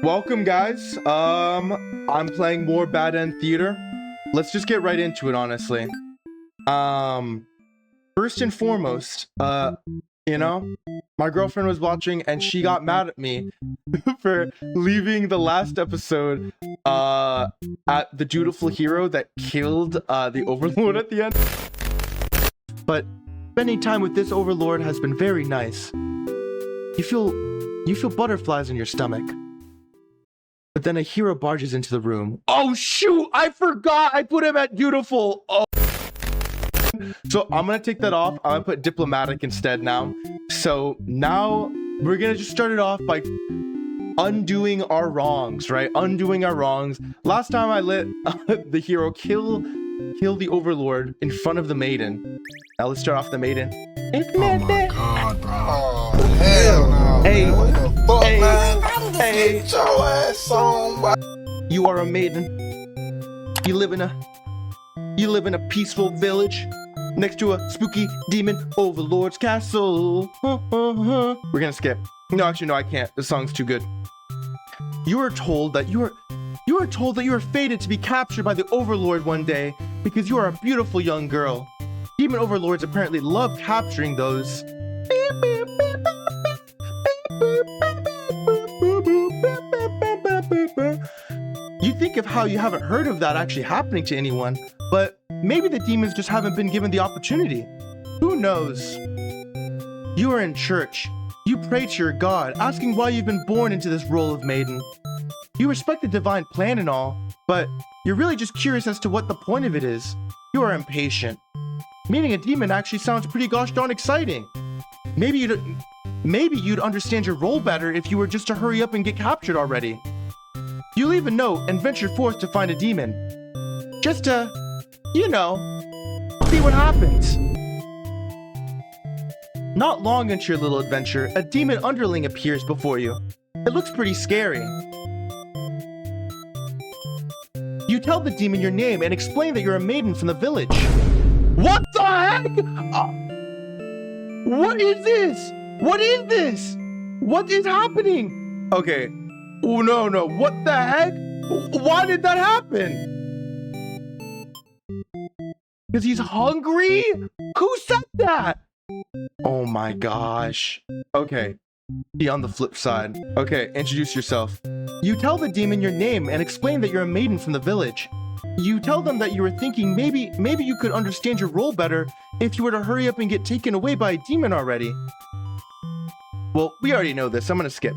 Welcome, guys. I'm playing more BadEndTheater. Let's just get right into it, honestly. First and foremost, my girlfriend was watching and she got mad at me for leaving the last episode at the dutiful hero that killed the overlord at the end. But spending time with this overlord has been very nice. You feel butterflies in your stomach. But then a hero barges into the room. Oh shoot, I forgot I put him at dutiful. Oh. So I'm gonna take that off. I'm gonna put diplomatic instead now. So now we're gonna just start it off by undoing our wrongs, right? Undoing our wrongs. Last time I let the hero kill the overlord in front of the maiden. Now let's start off the maiden. Oh my god, bro. Oh, hell no. Hey, man. What the fuck, hey, man? hey. Get your ass on, bro. You are a maiden. You live in a peaceful village next to a spooky demon overlord's castle. We're gonna skip. No, actually, no, I can't. The song's too good. You are told that you are fated to be captured by the overlord one day because you are a beautiful young girl. Demon overlords apparently love capturing those. You think of how you haven't heard of that actually happening to anyone, but maybe the demons just haven't been given the opportunity. Who knows? You are in church. You pray to your God, asking why you've been born into this role of maiden. You respect the divine plan and all, but you're really just curious as to what the point of it is. You are impatient. Meeting a demon actually sounds pretty gosh darn exciting. Maybe you'd understand your role better if you were just to hurry up and get captured already. You leave a note and venture forth to find a demon. Just to, see what happens. Not long into your little adventure, a demon underling appears before you. It looks pretty scary. You tell the demon your name and explain that you're a maiden from the village. What the heck? What is this? What is this? What is happening? Okay. Oh, no. What the heck? Why did that happen? Because he's hungry? Who said that? Oh my gosh. Okay. Be on the flip side. Okay, introduce yourself. You tell the demon your name and explain that you're a maiden from the village. You tell them that you were thinking maybe you could understand your role better if you were to hurry up and get taken away by a demon already. Well, we already know this. I'm gonna skip.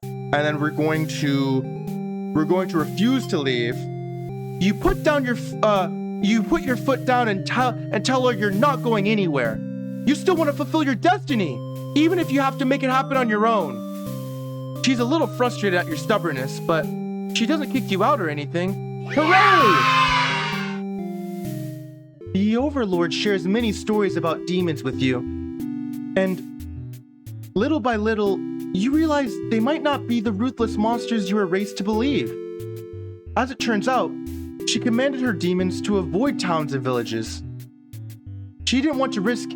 And then we're going to refuse to leave. You put your foot down and tell her you're not going anywhere. You still want to fulfill your destiny, even if you have to make it happen on your own. She's a little frustrated at your stubbornness, but she doesn't kick you out or anything. Hooray! The Overlord shares many stories about demons with you, and little by little, you realize they might not be the ruthless monsters you were raised to believe. As it turns out, she commanded her demons to avoid towns and villages. She didn't want to risk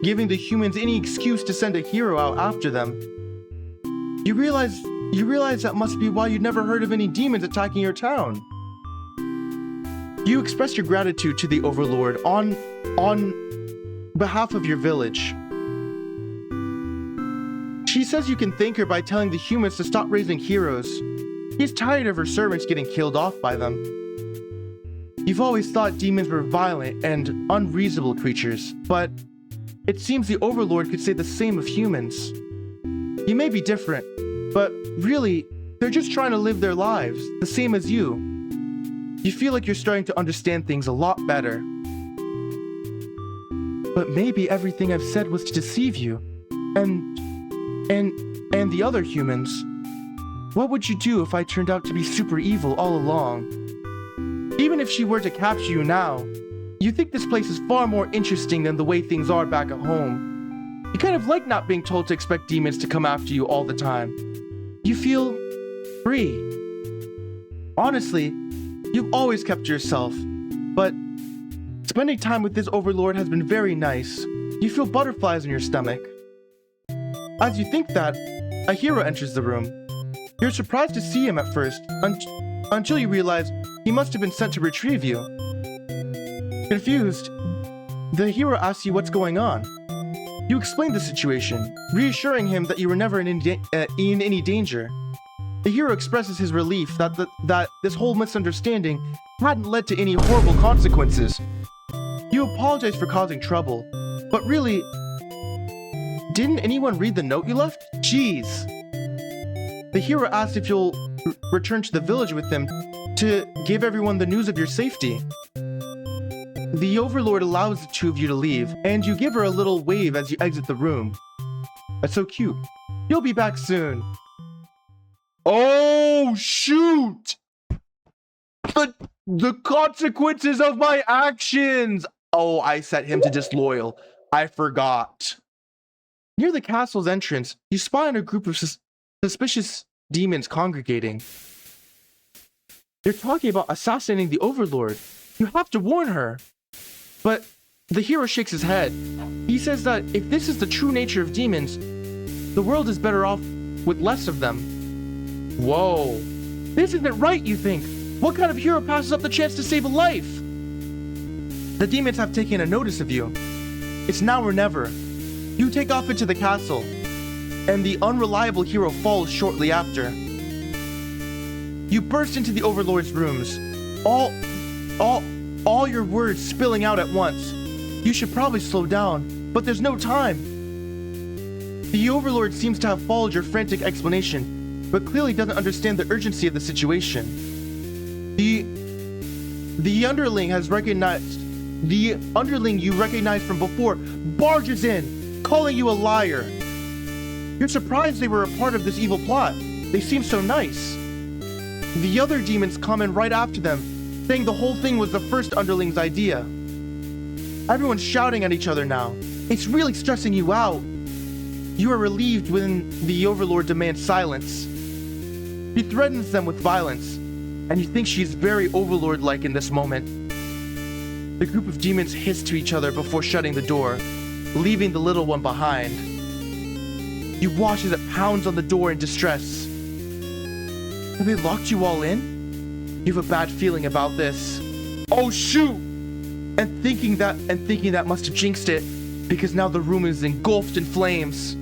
giving the humans any excuse to send a hero out after them. You realize that must be why you never heard of any demons attacking your town. You express your gratitude to the Overlord on behalf of your village. She says you can thank her by telling the humans to stop raising heroes. She's tired of her servants getting killed off by them. You've always thought demons were violent and unreasonable creatures, but it seems the Overlord could say the same of humans. You may be different, but really, they're just trying to live their lives, the same as you. You feel like you're starting to understand things a lot better. But maybe everything I've said was to deceive you, and the other humans. What would you do if I turned out to be super evil all along? Even if she were to capture you now, you think this place is far more interesting than the way things are back at home. You kind of like not being told to expect demons to come after you all the time. You feel free. Honestly, you've always kept to yourself, but spending time with this Overlord has been very nice. You feel butterflies in your stomach. As you think that, a hero enters the room. You're surprised to see him at first, until you realize he must have been sent to retrieve you. Confused, the hero asks you what's going on. You explain the situation, reassuring him that you were never in any danger. The hero expresses his relief that this whole misunderstanding hadn't led to any horrible consequences. You apologize for causing trouble, but really, didn't anyone read the note you left? Jeez. The hero asks if you'll return to the village with him to give everyone the news of your safety. The Overlord allows the two of you to leave, and you give her a little wave as you exit the room. That's so cute. You'll be back soon. Oh, shoot! The consequences of my actions! Oh, I set him to disloyal. I forgot. Near the castle's entrance, you spy on a group of suspicious demons congregating. They're talking about assassinating the Overlord. You have to warn her. But the hero shakes his head. He says that if this is the true nature of demons, the world is better off with less of them. Whoa. This isn't right, you think. What kind of hero passes up the chance to save a life? The demons have taken a notice of you. It's now or never. You take off into the castle, and the unreliable hero falls shortly after. You burst into the Overlord's rooms, all your words spilling out at once. You should probably slow down, but there's no time. The Overlord seems to have followed your frantic explanation, but clearly doesn't understand the urgency of the situation. The underling you recognized from before barges in, calling you a liar. You're surprised they were a part of this evil plot. They seem so nice. The other demons come in right after them, saying the whole thing was the first underling's idea. Everyone's shouting at each other now. It's really stressing you out. You are relieved when the Overlord demands silence. She threatens them with violence, and you think she's very Overlord-like in this moment. The group of demons hiss to each other before shutting the door, leaving the little one behind. You watch as it pounds on the door in distress. Have they locked you all in? You have a bad feeling about this. Oh shoot! And thinking that must have jinxed it, because now the room is engulfed in flames.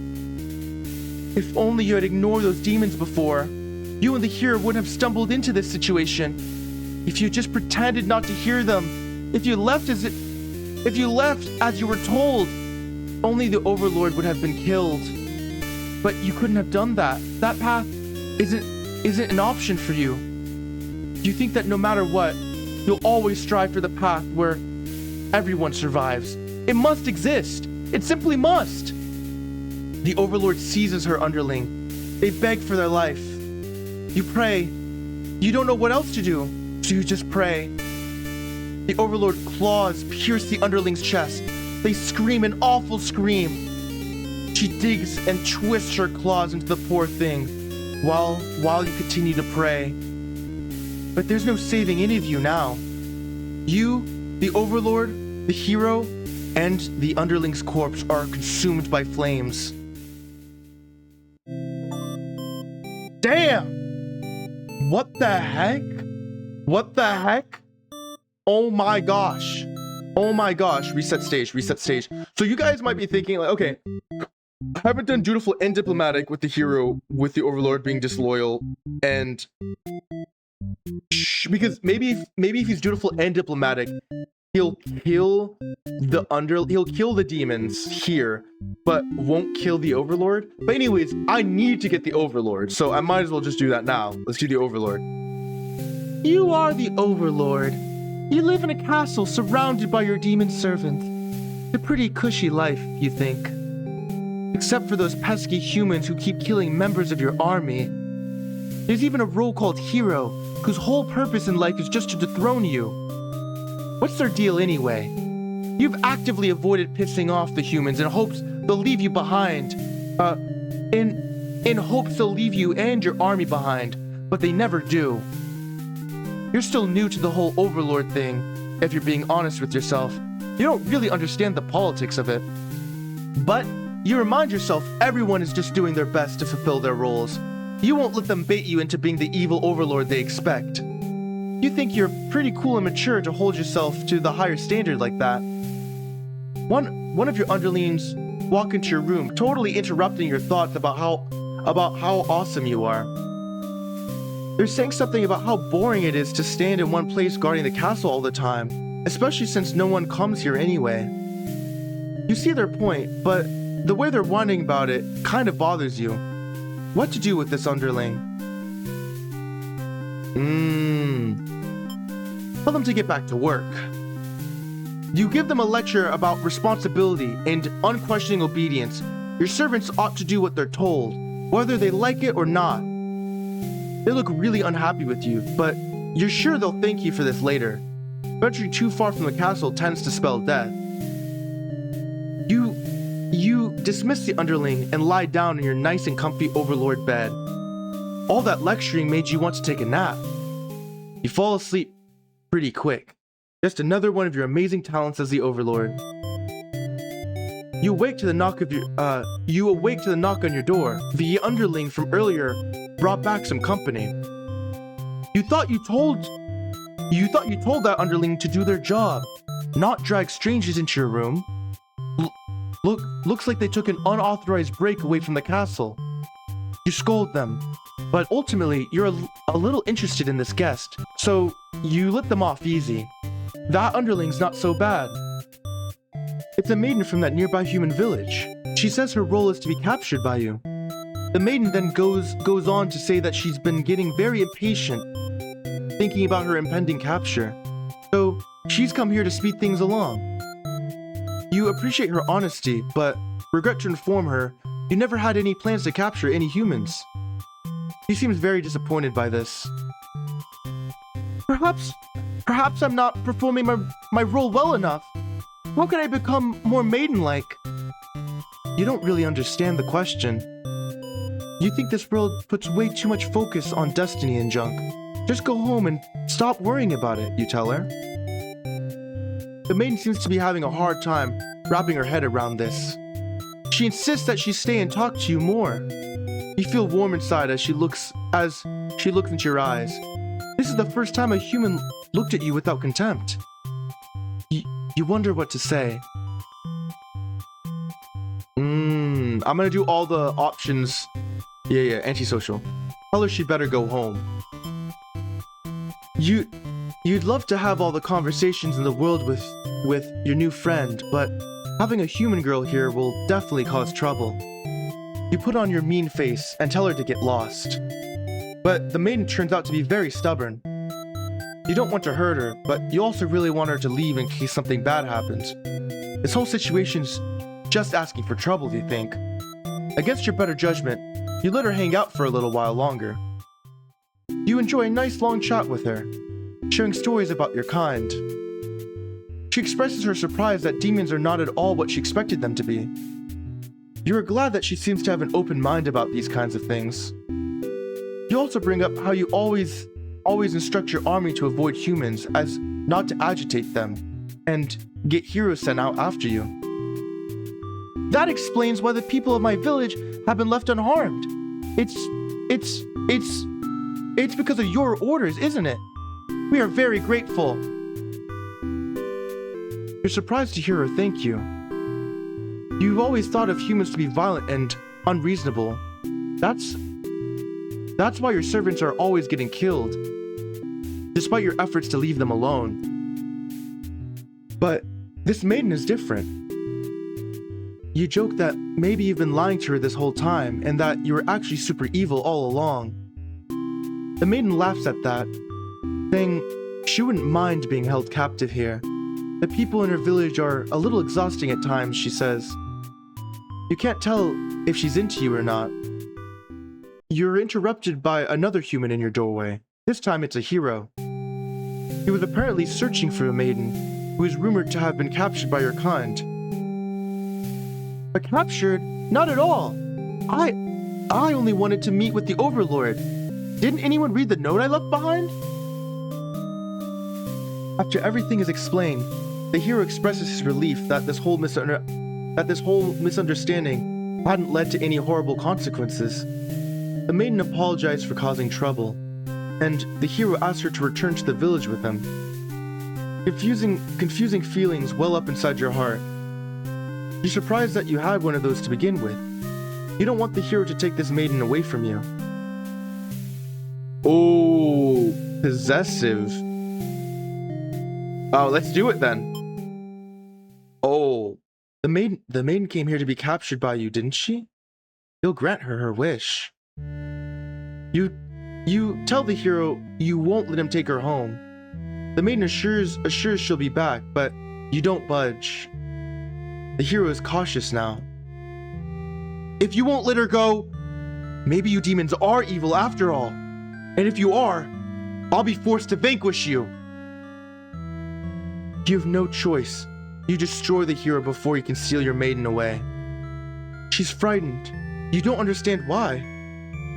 If only you had ignored those demons before, you and the hero wouldn't have stumbled into this situation. If you just pretended not to hear them, if you left as you were told, only the Overlord would have been killed. But you couldn't have done that. That path isn't an option for you. You think that no matter what, you'll always strive for the path where everyone survives. It must exist. It simply must. The Overlord seizes her underling. They beg for their life. You pray. You don't know what else to do, so you just pray. The Overlord claws pierce the underling's chest. They scream an awful scream. She digs and twists her claws into the poor thing, while you continue to pray. But there's no saving any of you now. You, the Overlord, the hero, and the underling's corpse are consumed by flames. Damn! What the heck? What the heck? Oh my gosh. Oh my gosh. Reset stage, reset stage. So you guys might be thinking like, okay, I haven't done dutiful and diplomatic with the hero, with the Overlord being disloyal, and because maybe if he's dutiful and diplomatic, he'll kill the demons here, but won't kill the Overlord. But anyways, I need to get the Overlord, so I might as well just do that now. Let's do the Overlord. You are the Overlord. You live in a castle surrounded by your demon servants. It's a pretty cushy life, you think. Except for those pesky humans who keep killing members of your army. There's even a role called Hero, whose whole purpose in life is just to dethrone you. What's their deal anyway? You've actively avoided pissing off the humans in hopes they'll leave you behind. In hopes they'll leave you and your army behind, but they never do. You're still new to the whole Overlord thing, if you're being honest with yourself. You don't really understand the politics of it. But you remind yourself everyone is just doing their best to fulfill their roles. You won't let them bait you into being the evil overlord they expect. You think you're pretty cool and mature to hold yourself to the higher standard like that. One of your underlings walk into your room, totally interrupting your thoughts about how awesome you are. They're saying something about how boring it is to stand in one place guarding the castle all the time, especially since no one comes here anyway. You see their point, but the way they're whining about it kind of bothers you. What to do with this underling? Tell them to get back to work. You give them a lecture about responsibility and unquestioning obedience. Your servants ought to do what they're told, whether they like it or not. They look really unhappy with you, but you're sure they'll thank you for this later. Venturing too far from the castle tends to spell death. You dismiss the underling and lie down in your nice and comfy overlord bed. All that lecturing made you want to take a nap. You fall asleep pretty quick. Just another one of your amazing talents as the overlord. You awake to the knock on your door. The underling from earlier brought back some company. You thought you told that underling to do their job, not drag strangers into your room. Looks like they took an unauthorized break away from the castle. You scold them, but ultimately you're a little interested in this guest, so you let them off easy. That underling's not so bad. It's a maiden from that nearby human village. She says her role is to be captured by you. The maiden then goes on to say that she's been getting very impatient, thinking about her impending capture. So she's come here to speed things along. You appreciate her honesty, but regret to inform her you never had any plans to capture any humans. She seems very disappointed by this. Perhaps I'm not performing my role well enough. How can I become more maiden-like? You don't really understand the question. You think this world puts way too much focus on destiny and junk. Just go home and stop worrying about it, you tell her. The maiden seems to be having a hard time wrapping her head around this. She insists that she stay and talk to you more. You feel warm inside as she looks into your eyes. This is the first time a human looked at you without contempt. You wonder what to say. I'm gonna do all the options. Yeah, antisocial. Tell her she better go home. You'd love to have all the conversations in the world with your new friend, but having a human girl here will definitely cause trouble. You put on your mean face and tell her to get lost. But the maiden turns out to be very stubborn. You don't want to hurt her, but you also really want her to leave in case something bad happens. This whole situation's just asking for trouble, you think. Against your better judgment, you let her hang out for a little while longer. You enjoy a nice long chat with her, sharing stories about your kind. She expresses her surprise that demons are not at all what she expected them to be. You are glad that she seems to have an open mind about these kinds of things. You also bring up how you always instruct your army to avoid humans as not to agitate them, and get heroes sent out after you. That explains why the people of my village have been left unharmed. It's because of your orders, isn't it? We are very grateful. You're surprised to hear her thank you. You've always thought of humans to be violent and unreasonable. That's why your servants are always getting killed, despite your efforts to leave them alone. But this maiden is different. You joke that maybe you've been lying to her this whole time and that you were actually super evil all along. The maiden laughs at that, saying she wouldn't mind being held captive here. The people in her village are a little exhausting at times, she says. You can't tell if she's into you or not. You're interrupted by another human in your doorway. This time it's a hero. He was apparently searching for a maiden who is rumored to have been captured by your kind. But captured? Not at all. I only wanted to meet with the Overlord. Didn't anyone read the note I left behind? After everything is explained, the hero expresses his relief that this whole misunderstanding hadn't led to any horrible consequences. The maiden apologized for causing trouble, and the hero asked her to return to the village with him. Confusing feelings well up inside your heart. You're surprised that you had one of those to begin with. You don't want the hero to take this maiden away from you. Oh, possessive. Oh, let's do it then. Oh, the maiden came here to be captured by you, didn't she? You'll grant her her wish. You tell the hero you won't let him take her home. The maiden assures she'll be back, but you don't budge. The hero is cautious now. If you won't let her go, maybe you demons are evil after all. And if you are, I'll be forced to vanquish you. You have no choice. You destroy the hero before you can steal your maiden away. She's frightened. You don't understand why.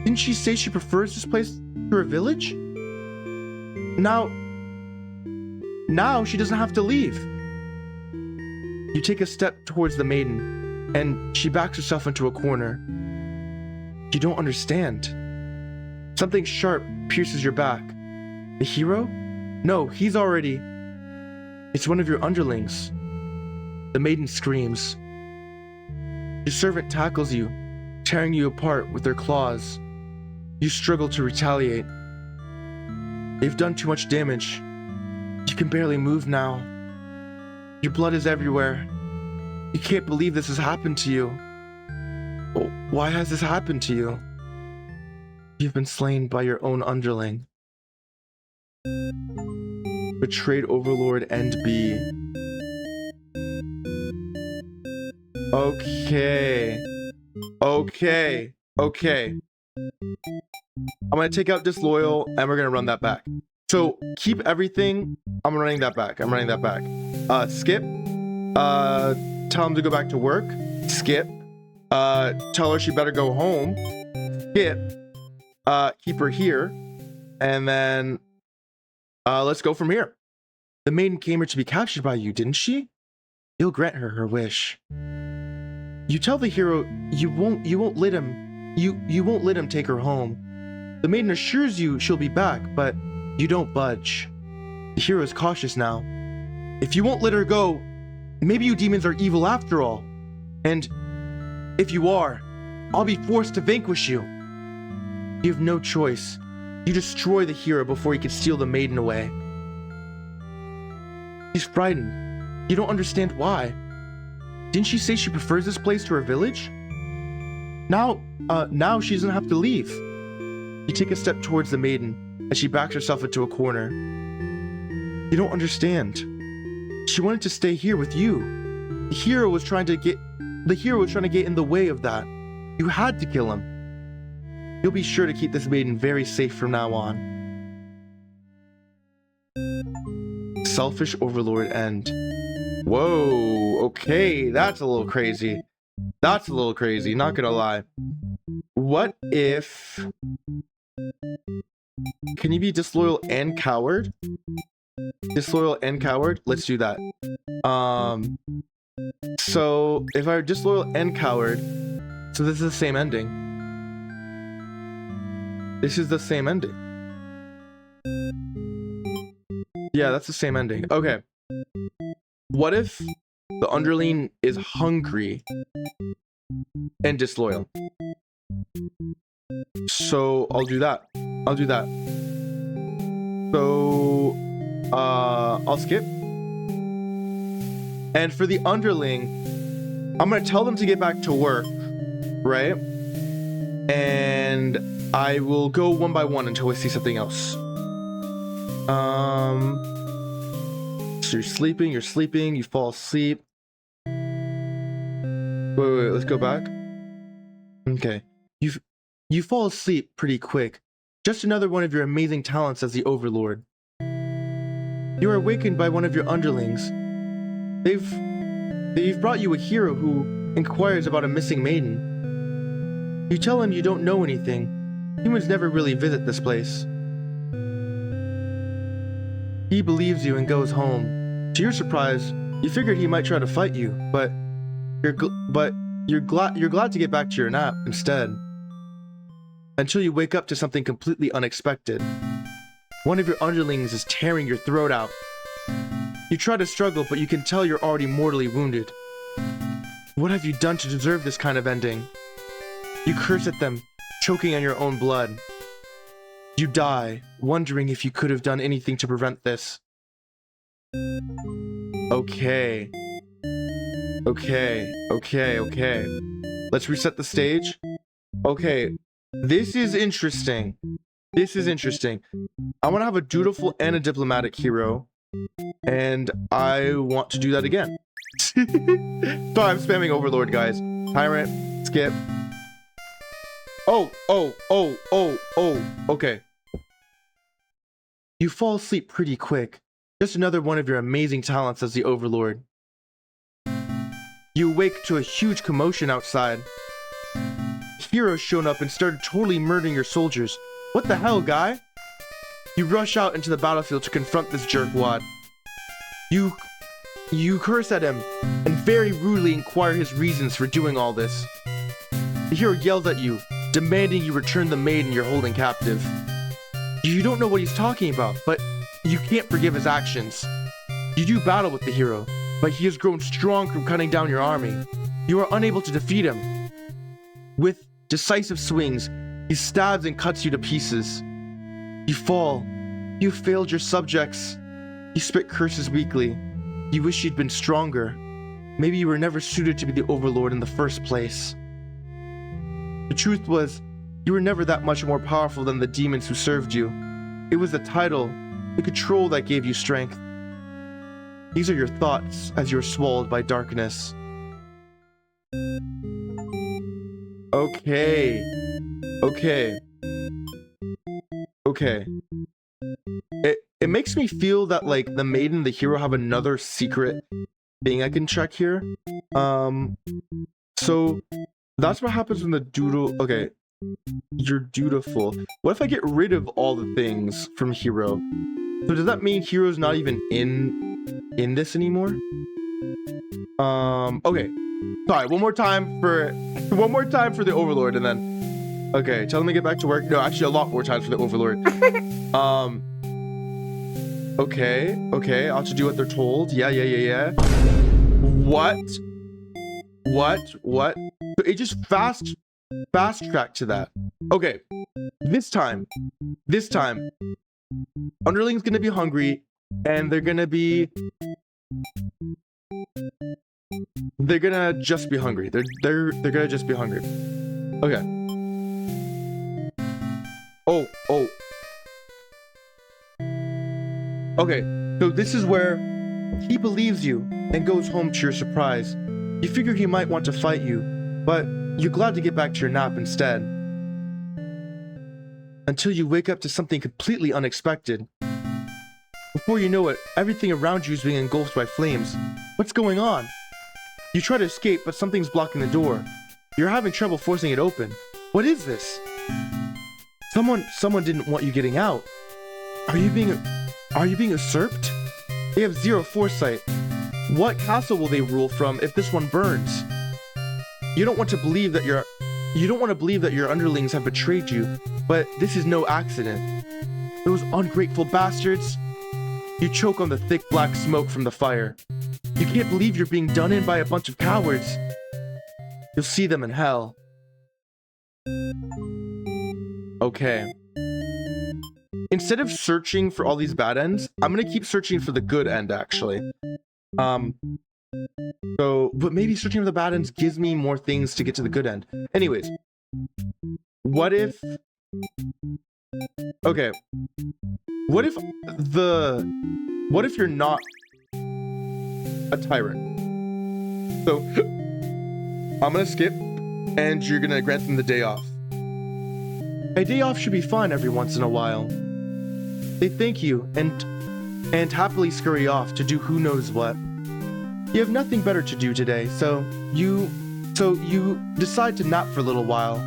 Didn't she say she prefers this place to her village? Now she doesn't have to leave. You take a step towards the maiden, and she backs herself into a corner. You don't understand. Something sharp pierces your back. The hero? No, he's already... It's one of your underlings. The maiden screams. Your servant tackles you, tearing you apart with their claws. You struggle to retaliate. They've done too much damage. You can barely move now. Your blood is everywhere. You can't believe this has happened to you. Oh, why has this happened to you? You've been slain by your own underling. Betrayed Overlord and B. Okay. I'm gonna take out Disloyal and we're gonna run that back. So keep everything. I'm running that back. Skip. Tell him to go back to work. Skip. Tell her she better go home. Skip. Keep her here. And then let's go from here. The maiden came here to be captured by you, didn't she? You'll grant her her wish. You tell the hero you won't let him take her home. The maiden assures you she'll be back, but you don't budge. The hero is cautious now. If you won't let her go, maybe you demons are evil after all. And if you are, I'll be forced to vanquish you. You have no choice. You destroy the hero before you can steal the maiden away. She's frightened. You don't understand why. Didn't she say she prefers this place to her village? Now she doesn't have to leave. You take a step towards the maiden, and she backs herself into a corner. You don't understand. She wanted to stay here with you. The hero was trying to get in the way of that. You had to kill him. You'll be sure to keep this maiden very safe from now on. Selfish Overlord End. Whoa, okay, that's a little crazy. Not gonna lie. What if... Can you be disloyal and coward? Disloyal and coward? Let's do that. So, if I were disloyal and coward... So this is the same ending. Yeah, that's the same ending. Okay. What if the underling is hungry and disloyal? So I'll do that. So I'll skip. And for the underling, I'm gonna tell them to get back to work, right? And I will go one by one until I see something else. So you're sleeping, you fall asleep. Wait, let's go back. Okay. You fall asleep pretty quick. Just another one of your amazing talents as the Overlord. You are awakened by one of your underlings. They've brought you a hero who inquires about a missing maiden. You tell him you don't know anything. Humans never really visit this place. He believes you and goes home. To your surprise, you figured he might try to fight you, but you're glad to get back to your nap instead. until you wake up to something completely unexpected. One of your underlings is tearing your throat out. You try to struggle, but you can tell you're already mortally wounded. What have you done to deserve this kind of ending? You curse at them, choking on your own blood. You die, wondering if you could have done anything to prevent this. Okay. Let's reset the stage. Okay, this is interesting. I want to have a dutiful and a diplomatic hero, and I want to do that again. Sorry, I'm spamming Overlord, guys. Tyrant, skip. Okay. You fall asleep pretty quick. Just another one of your amazing talents as the Overlord. You awake to a huge commotion outside. Heroes shown up and started totally murdering your soldiers. What the hell, guy? You rush out into the battlefield to confront this jerkwad. You curse at him and very rudely inquire his reasons for doing all this. The hero yells at you, demanding you return the maiden you're holding captive. You don't know what he's talking about, but you can't forgive his actions. You do battle with the hero, but he has grown strong from cutting down your army. You are unable to defeat him. With decisive swings, he stabs and cuts you to pieces. You fall. You failed your subjects. You spit curses weakly. You wish you'd been stronger. Maybe you were never suited to be the Overlord in the first place. The truth was, you were never that much more powerful than the demons who served you. It was the title, the control that gave you strength. These are your thoughts as you are swallowed by darkness. Okay. It makes me feel that, like, the maiden and the hero have another secret thing I can check here. So that's what happens when the doodle... Okay. You're dutiful. What if I get rid of all the things from hero? So does that mean hero's not even in this anymore? Okay. Sorry, one more time for the Overlord, and then... Okay, tell them to get back to work. No, actually a lot more times for the Overlord. Okay, I'll just do what they're told. Yeah. What? So it just fast track to that. Okay, this time, underling's gonna be hungry, and they're gonna just be hungry. They're gonna just be hungry. Okay. Oh. Okay, so this is where he believes you and goes home to your surprise. You figure he might want to fight you, but you're glad to get back to your nap instead. Until you wake up to something completely unexpected. Before you know it, everything around you is being engulfed by flames. What's going on? You try to escape, but something's blocking the door. You're having trouble forcing it open. What is this? Someone didn't want you getting out. Are you being usurped? They have zero foresight. What castle will they rule from if this one burns? You don't want to believe that your underlings have betrayed you, but this is no accident. Those ungrateful bastards. You choke on the thick black smoke from the fire. You can't believe you're being done in by a bunch of cowards. You'll see them in hell. Okay. Instead of searching for all these bad ends, I'm gonna keep searching for the good end, actually. But maybe searching for the bad ends gives me more things to get to the good end. Anyways, what if you're not a tyrant? So I'm gonna skip, and you're gonna grant them the day off. A day off should be fun every once in a while. They thank you and happily scurry off to do who knows what. You have nothing better to do today, so you decide to nap for a little while.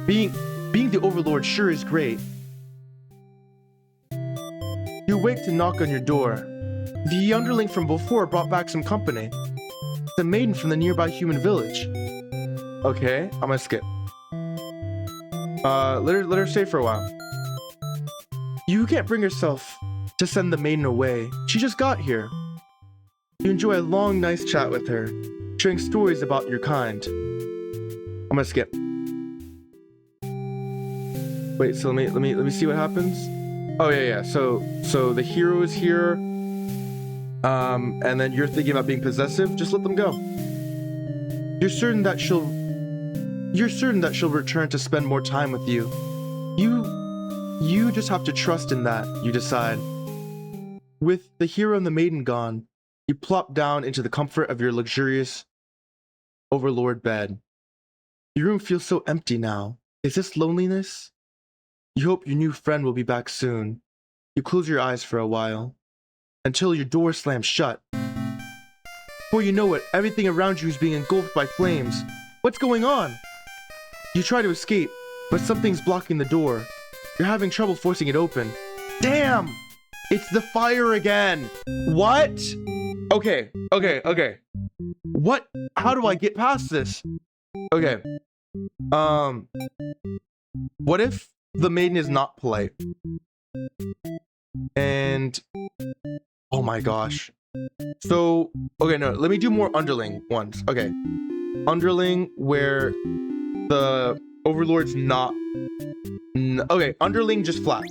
Being the Overlord sure is great. You awake to knock on your door. The underling from before brought back some company. It's a maiden from the nearby human village. Okay, I'm gonna skip. Let her stay for a while. You can't bring yourself to send the maiden away. She just got here. You enjoy a long, nice chat with her, sharing stories about your kind. I'm gonna skip. Wait, so let me see what happens. Oh yeah. So the hero is here. And then you're thinking about being possessive. Just let them go. You're certain that she'll return to spend more time with you. You just have to trust in that, you decide. With the hero and the maiden gone, you plop down into the comfort of your luxurious overlord bed. Your room feels so empty now. Is this loneliness? You hope your new friend will be back soon. You close your eyes for a while, until your door slams shut. Before you know it, everything around you is being engulfed by flames. What's going on? You try to escape, but something's blocking the door. You're having trouble forcing it open. Damn! It's the fire again! What? Okay. What? How do I get past this? Okay. What if the maiden is not polite? And... oh my gosh. So, okay, no, let me do more underling ones. Okay. Underling where the overlord's not... okay, underling just flat.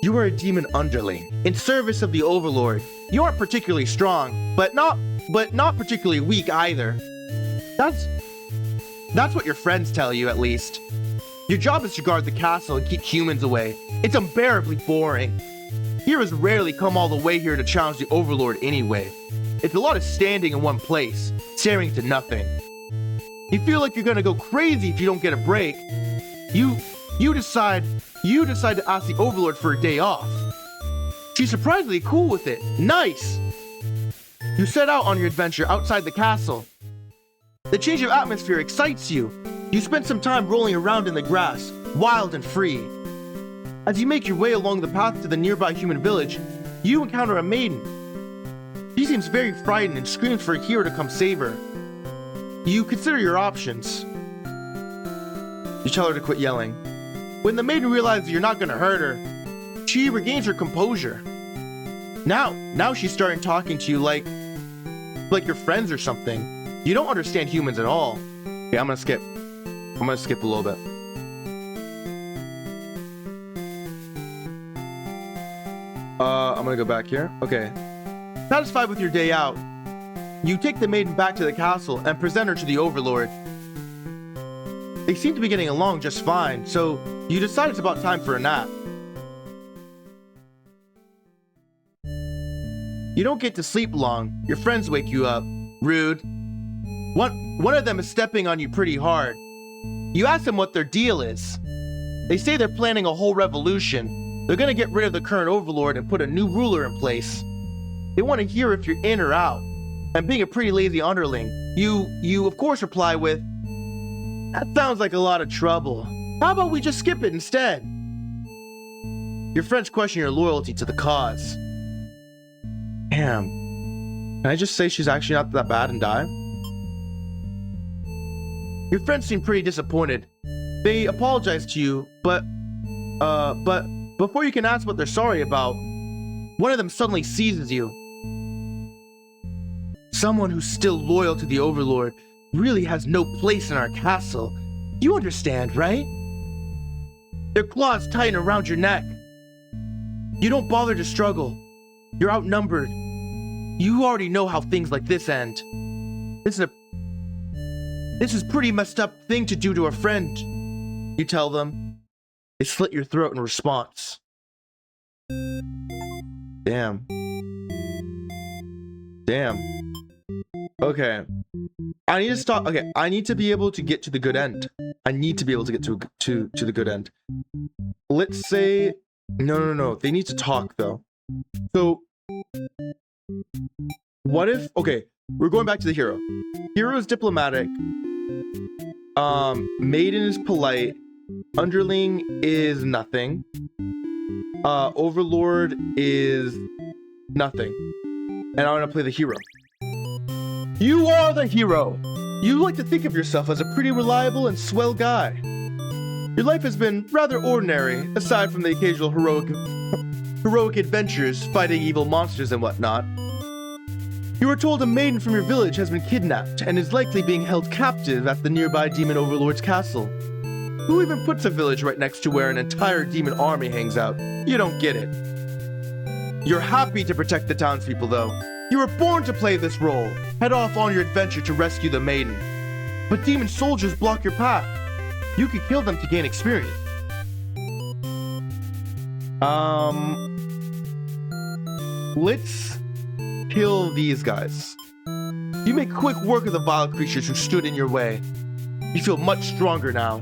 You are a demon underling, in service of the overlord. You aren't particularly strong, but not particularly weak either. That's what your friends tell you, at least. Your job is to guard the castle and keep humans away. It's unbearably boring. Heroes rarely come all the way here to challenge the overlord anyway. It's a lot of standing in one place, staring to nothing. You feel like you're gonna go crazy if you don't get a break. You decide to ask the overlord for a day off. She's surprisingly cool with it. Nice! You set out on your adventure outside the castle. The change of atmosphere excites you. You spend some time rolling around in the grass, wild and free. As you make your way along the path to the nearby human village, you encounter a maiden. She seems very frightened and screams for a hero to come save her. You consider your options. You tell her to quit yelling. When the maiden realizes you're not gonna hurt her, she regains her composure. Now she's starting talking to you like your friends or something. You don't understand humans at all. Okay, I'm gonna skip a little bit. I'm gonna go back here. Okay. Satisfied with your day out, you take the maiden back to the castle and present her to the overlord. They seem to be getting along just fine, so you decide it's about time for a nap. You don't get to sleep long. Your friends wake you up. Rude. One of them is stepping on you pretty hard. You ask them what their deal is. They say they're planning a whole revolution. They're gonna get rid of the current overlord and put a new ruler in place. They want to hear if you're in or out. And being a pretty lazy underling, you of course reply with, "That sounds like a lot of trouble. How about we just skip it instead?" Your friends question your loyalty to the cause. Damn. Can I just say she's actually not that bad and die? Your friends seem pretty disappointed. They apologize to you, but before you can ask what they're sorry about, one of them suddenly seizes you. Someone who's still loyal to the overlord really has no place in our castle. You understand, right? Their claws tighten around your neck. You don't bother to struggle. You're outnumbered. You already know how things like this end. This is a pretty messed up thing to do to a friend, you tell them. They slit your throat in response. Damn. Okay. I need to stop. Okay, I need to be able to get to the good end. I need to be able to get to the good end. Let's say... No. They need to talk, though. So... what if... okay, we're going back to the hero. Hero is diplomatic. Maiden is polite. Underling is nothing. Overlord is nothing. And I want to play the hero. You are the hero! You like to think of yourself as a pretty reliable and swell guy. Your life has been rather ordinary, aside from the occasional heroic adventures fighting evil monsters and whatnot. You were told a maiden from your village has been kidnapped and is likely being held captive at the nearby demon overlord's castle. Who even puts a village right next to where an entire demon army hangs out? You don't get it. You're happy to protect the townspeople, though. You were born to play this role. Head off on your adventure to rescue the maiden. But demon soldiers block your path. You could kill them to gain experience. Let's kill these guys. You make quick work of the vile creatures who stood in your way. You feel much stronger now.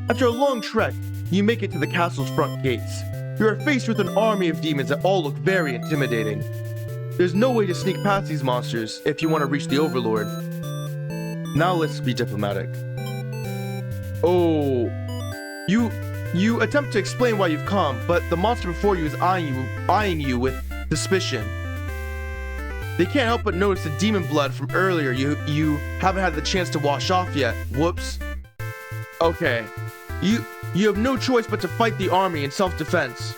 After a long trek, you make it to the castle's front gates. You are faced with an army of demons that all look very intimidating. There's no way to sneak past these monsters if you want to reach the Overlord. Now let's be diplomatic. Oh, you attempt to explain why you've come, but the monster before you is eyeing you with suspicion. They can't help but notice the demon blood from earlier you haven't had the chance to wash off yet. Whoops. Okay. You have no choice but to fight the army in self-defense.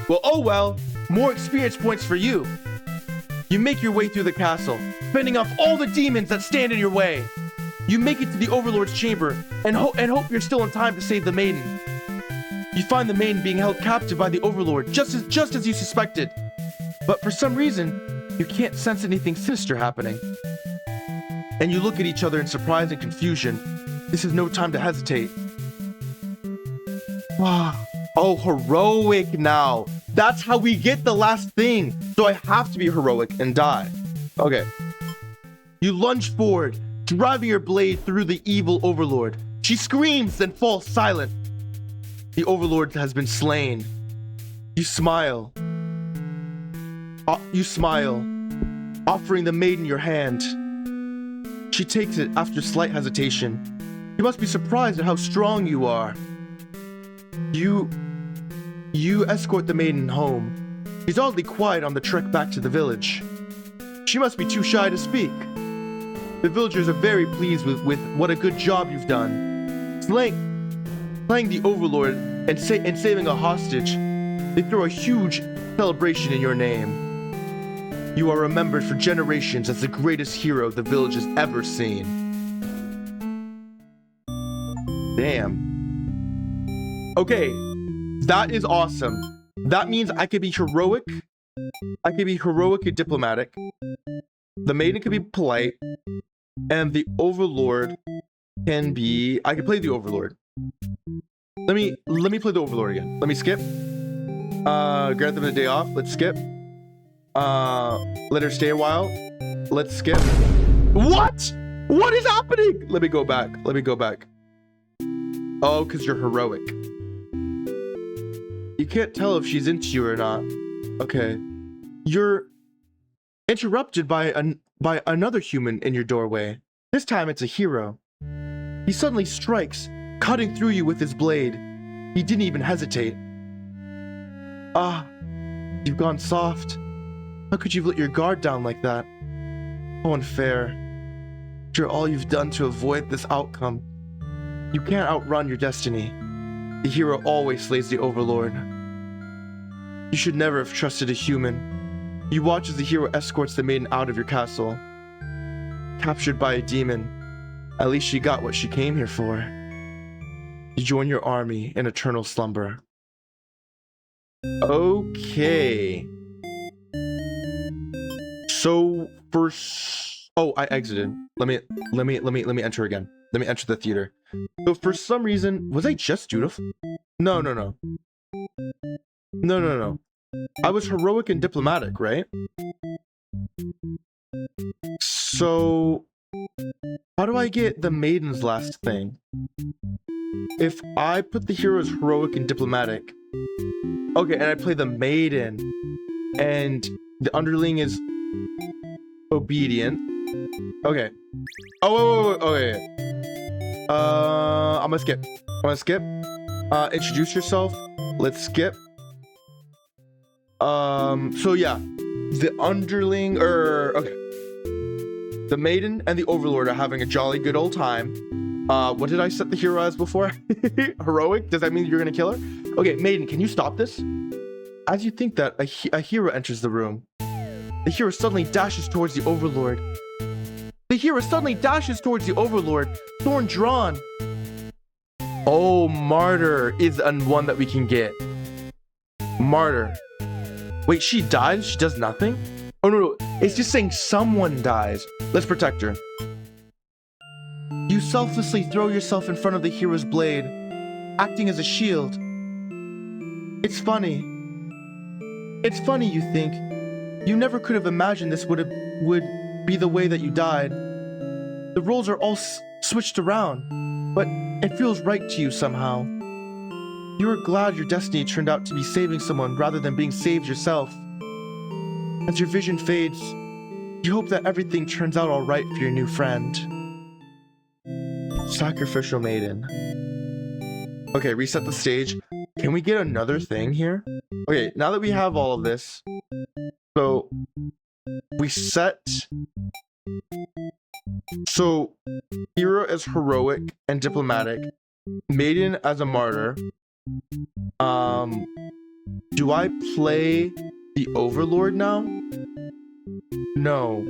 Well, oh well, more experience points for you. You make your way through the castle, fending off all the demons that stand in your way. You make it to the Overlord's chamber and hope you're still in time to save the maiden. You find the maiden being held captive by the Overlord, just as you suspected. But for some reason, you can't sense anything sinister happening. And you look at each other in surprise and confusion. This is no time to hesitate. Oh, heroic now. That's how we get the last thing. So I have to be heroic and die. Okay. You lunge forward, driving your blade through the evil Overlord. She screams, then falls silent. The Overlord has been slain. You smile. Offering the maiden your hand. She takes it after slight hesitation. You must be surprised at how strong you are. You escort the maiden home. She's oddly quiet on the trek back to the village. She must be too shy to speak. The villagers are very pleased with what a good job you've done. Slaying the Overlord and saving a hostage. They throw a huge celebration in your name. You are remembered for generations as the greatest hero the village has ever seen. Damn. Okay, that is awesome. That means I could be heroic. I could be heroic and diplomatic. The maiden could be polite. And the Overlord can be... I can play the Overlord. Let me play the Overlord again. Let me skip. Grant them a day off. Let's skip. Let her stay a while. Let's skip. What? What is happening? Let me go back. Oh, because you're heroic. You can't tell if she's into you or not. Okay. You're interrupted by another human in your doorway. This time it's a hero. He suddenly strikes, cutting through you with his blade. He didn't even hesitate. Ah, you've gone soft. How could you let your guard down like that? How unfair. After all you've done to avoid this outcome. You can't outrun your destiny. The hero always slays the Overlord. You should never have trusted a human. You watch as the hero escorts the maiden out of your castle. Captured by a demon. At least she got what she came here for. You join your army in eternal slumber. Okay. So oh, I exited. Let me enter again. Let me enter the theater. So for some reason, was I just dutiful? No. I was heroic and diplomatic, right? So how do I get the maiden's last thing? If I put the hero as heroic and diplomatic, okay, and I play the maiden, and the underling is obedient. Okay. Oh, okay. I'm gonna skip. Introduce yourself. Let's skip. So yeah, the underling, okay. The maiden and the overlord are having a jolly good old time. What did I set the hero as before? Heroic? Does that mean you're gonna kill her? Okay, maiden, can you stop this? As you think that, a hero enters the room. The hero suddenly dashes towards the overlord. Thorn drawn. Oh, martyr is one that we can get. Martyr. Wait, she dies? She does nothing? Oh, no. It's just saying someone dies. Let's protect her. You selflessly throw yourself in front of the hero's blade, acting as a shield. It's funny, you think. You never could have imagined this would be the way that you died. The roles are all switched around, but it feels right to you somehow. You are glad your destiny turned out to be saving someone rather than being saved yourself. As your vision fades, you hope that everything turns out all right for your new friend. Sacrificial maiden. Okay, reset the stage. Can we get another thing here? Okay, now that we have all of this, so we set. So hero as heroic and diplomatic, maiden as a martyr. Do I play the overlord now? No.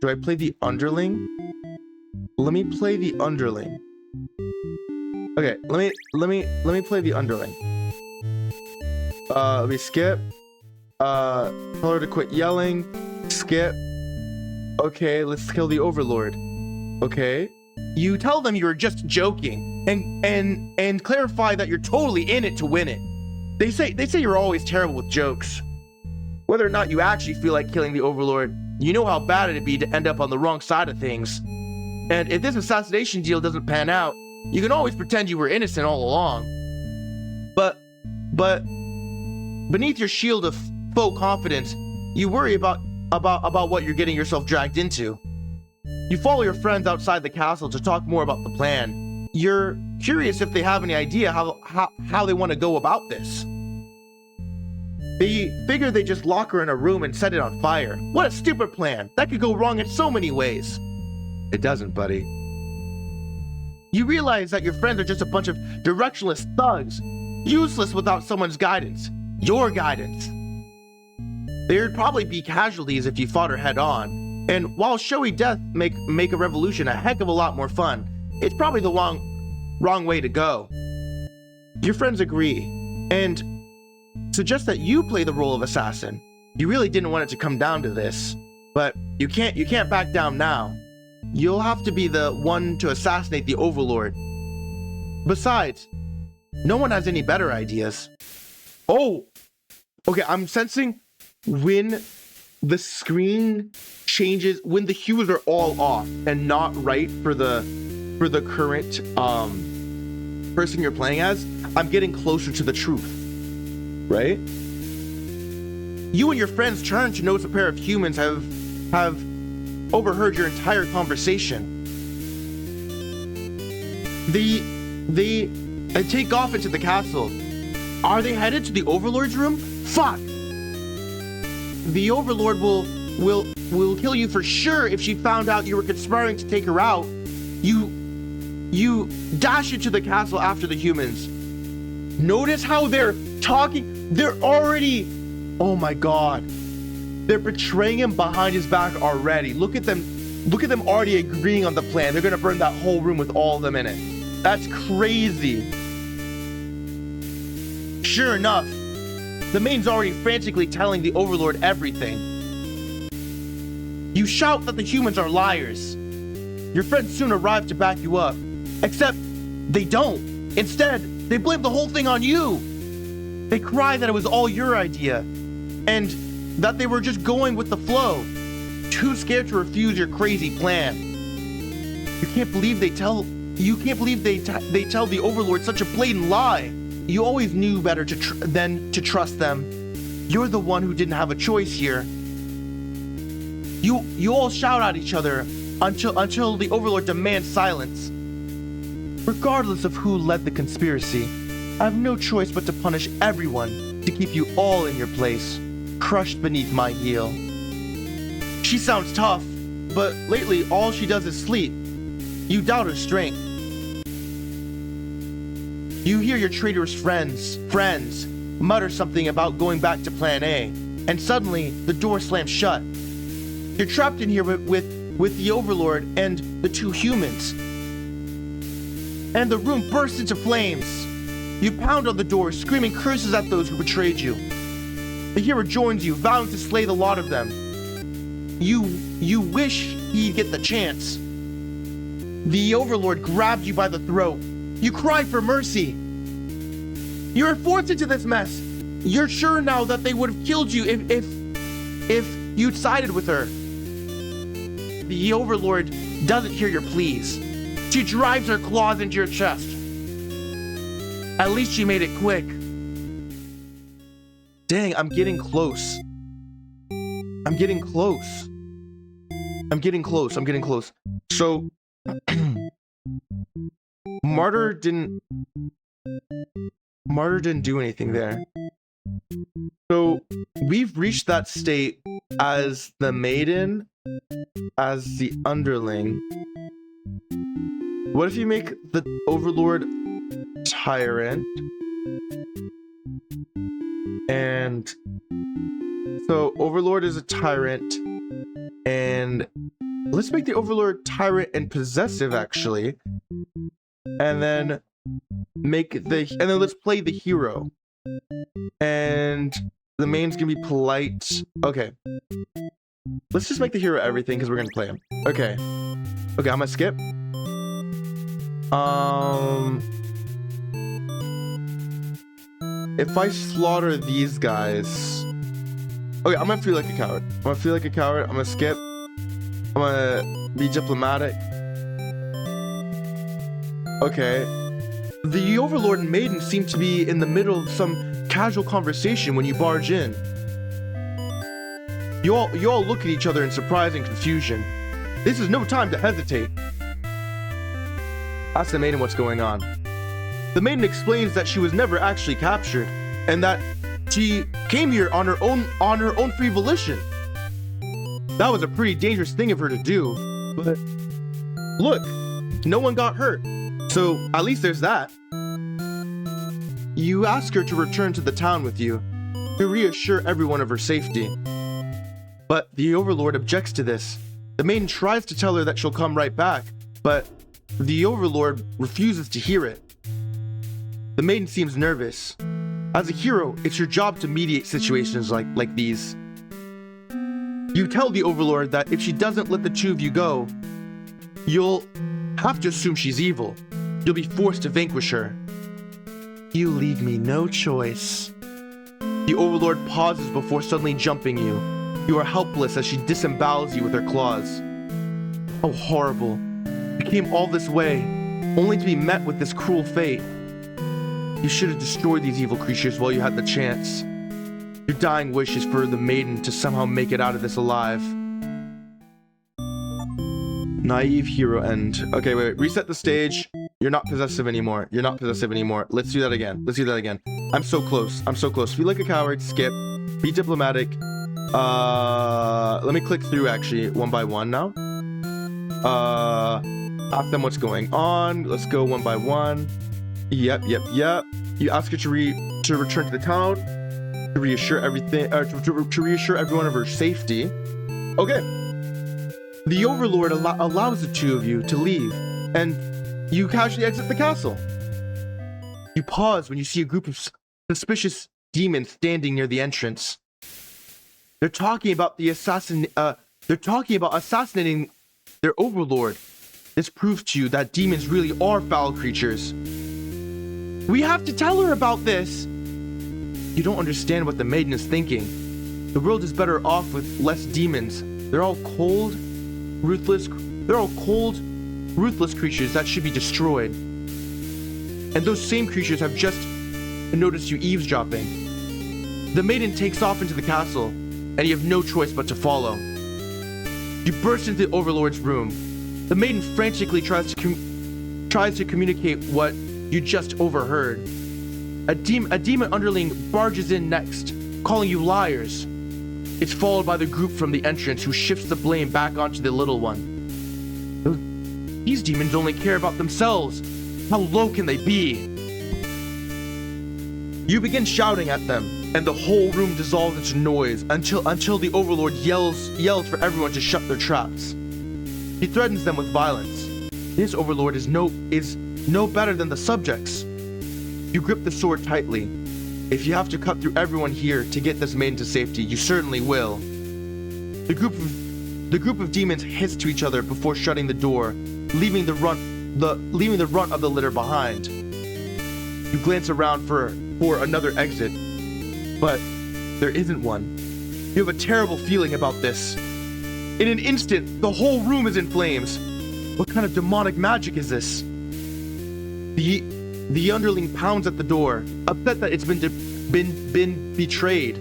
Do I play the underling? Let me play the underling. Okay, let me play the underling. Let me skip. Tell her to quit yelling. Skip. Okay, let's kill the overlord. Okay. You tell them you're just joking and clarify that you're totally in it to win it. They say you're always terrible with jokes. Whether or not you actually feel like killing the overlord, you know how bad it'd be to end up on the wrong side of things. And if this assassination deal doesn't pan out, you can always pretend you were innocent all along. But beneath your shield of faux confidence, you worry about what you're getting yourself dragged into. You follow your friends outside the castle to talk more about the plan. You're curious if they have any idea how they want to go about this. They figure they just lock her in a room and set it on fire. What a stupid plan. That could go wrong in so many ways. It doesn't, buddy. You realize that your friends are just a bunch of directionless thugs, useless without someone's guidance. Your guidance. There'd probably be casualties if you fought her head on, and while showy death make a revolution a heck of a lot more fun, it's probably the wrong way to go. Your friends agree, and suggest that you play the role of assassin. You really didn't want it to come down to this, but you can't back down now. You'll have to be the one to assassinate the overlord. Besides, no one has any better ideas. Oh, okay, I'm sensing when the screen changes, when the hues are all off and not right for the current person you're playing as, I'm getting closer to the truth, right? You and your friends turn to notice a pair of humans have overheard your entire conversation. They take off into the castle. Are they headed to the Overlord's room? Fuck! The Overlord will kill you for sure if she found out you were conspiring to take her out. You dash into the castle after the humans. Notice how they're talking. They're already... Oh my god. They're betraying him behind his back already. Look at them already agreeing on the plan. They're gonna burn that whole room with all of them in it. That's crazy. Sure enough, the main's already frantically telling the Overlord everything. You shout that the humans are liars. Your friends soon arrive to back you up. Except, they don't. Instead, they blame the whole thing on you. They cry that it was all your idea. And that they were just going with the flow, too scared to refuse your crazy plan. You can't believe they tell the Overlord such a blatant lie. You always knew better than to trust them. You're the one who didn't have a choice here. You all shout at each other until the Overlord demands silence. Regardless of who led the conspiracy, I have no choice but to punish everyone to keep you all in your place, crushed beneath my heel. She sounds tough, but lately all she does is sleep. You doubt her strength. You hear your traitorous friends mutter something about going back to Plan A, and suddenly the door slams shut. You're trapped in here with the Overlord and the two humans. And the room bursts into flames. You pound on the door, screaming curses at those who betrayed you. The hero joins you, vowing to slay the lot of them. You wish he'd get the chance. The Overlord grabs you by the throat. You cry for mercy. You're forced into this mess. You're sure now that they would have killed you if you'd sided with her. The Overlord doesn't hear your pleas. She drives her claws into your chest. At least she made it quick. Dang, I'm getting close. I'm getting close. So, Martyr didn't do anything there. So, we've reached that state as the maiden, as the underling. What if you make the Overlord tyrant? And so Overlord is a tyrant, and let's make the Overlord tyrant and possessive actually, and then let's play the hero, and the main's gonna be polite. Okay, let's just make the hero everything because we're gonna play him. Okay, I'm gonna skip. If I slaughter these guys... Okay, I'm gonna feel like a coward. I'm gonna skip. I'm gonna be diplomatic. Okay. The Overlord and Maiden seem to be in the middle of some casual conversation when you barge in. You all look at each other in surprise and confusion. This is no time to hesitate. Ask the Maiden what's going on. The Maiden explains that she was never actually captured, and that she came here on her own free volition. That was a pretty dangerous thing of her to do, but look, no one got hurt, so at least there's that. You ask her to return to the town with you, to reassure everyone of her safety. But the Overlord objects to this. The Maiden tries to tell her that she'll come right back, but the Overlord refuses to hear it. The Maiden seems nervous. As a hero, it's your job to mediate situations like these. You tell the Overlord that if she doesn't let the two of you go, you'll have to assume she's evil. You'll be forced to vanquish her. You leave me no choice. The Overlord pauses before suddenly jumping you. You are helpless as she disembowels you with her claws. How horrible. You came all this way, only to be met with this cruel fate. You should have destroyed these evil creatures while you had the chance. Your dying wish is for the Maiden to somehow make it out of this alive. Naive hero end. Okay, wait, reset the stage. You're not possessive anymore. Let's do that again. I'm so close. Feel like a coward. Skip. Be diplomatic. Let me click through actually one by one now. Ask them what's going on. Let's go one by one. Yep. You ask her to return to the town, to reassure to reassure everyone of her safety. Okay. The Overlord allows the two of you to leave, and you casually exit the castle. You pause when you see a group of suspicious demons standing near the entrance. They're talking about assassinating their Overlord. This proves to you that demons really are foul creatures. We have to tell her about this. You don't understand what the Maiden is thinking. The world is better off with less demons. They're all cold, ruthless creatures that should be destroyed. And those same creatures have just noticed you eavesdropping. The Maiden takes off into the castle, and you have no choice but to follow. You burst into the Overlord's room. The Maiden frantically tries to communicate what you just overheard. A demon underling barges in next, calling you liars. It's followed by the group from the entrance who shifts the blame back onto the little one. These demons only care about themselves. How low can they be? You begin shouting at them, and the whole room dissolves into noise until the Overlord yells for everyone to shut their traps. He threatens them with violence. This Overlord is no better than the subjects. You grip the sword tightly. If you have to cut through everyone here to get this maiden to safety, you certainly will. The group of demons hiss to each other before shutting the door, leaving the runt of the litter behind. You glance around for another exit, but there isn't one. You have a terrible feeling about this. In an instant, the whole room is in flames. What kind of demonic magic is this? The underling pounds at the door, upset that it's been betrayed.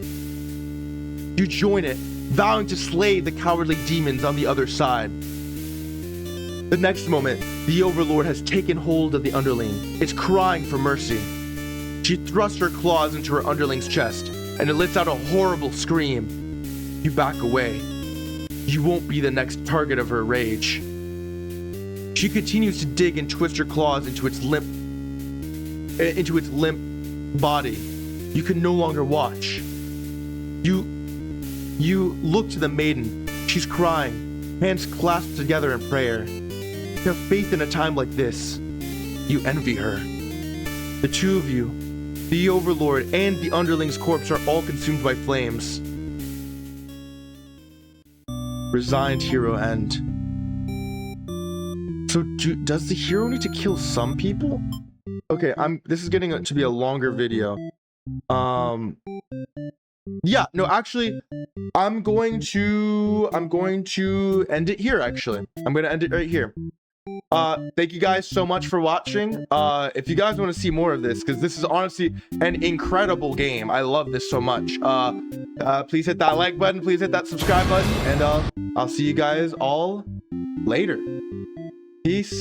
You join it, vowing to slay the cowardly demons on the other side. The next moment, the Overlord has taken hold of the underling. It's crying for mercy. She thrusts her claws into her underling's chest, and it lets out a horrible scream. You back away. You won't be the next target of her rage. She continues to dig and twist her claws into its limp body. You can no longer watch. You look to the maiden. She's crying, hands clasped together in prayer. You have faith in a time like this. You envy her. The two of you, the Overlord and the underling's corpse, are all consumed by flames. Resigned hero end. So does the hero need to kill some people? Okay, this is getting to be a longer video. Yeah, no, actually, I'm going to end it here, actually. I'm going to end it right here. Thank you guys so much for watching. If you guys want to see more of this, because this is honestly an incredible game. I love this so much. Please hit that like button, please hit that subscribe button, and I'll see you guys all later. Peace.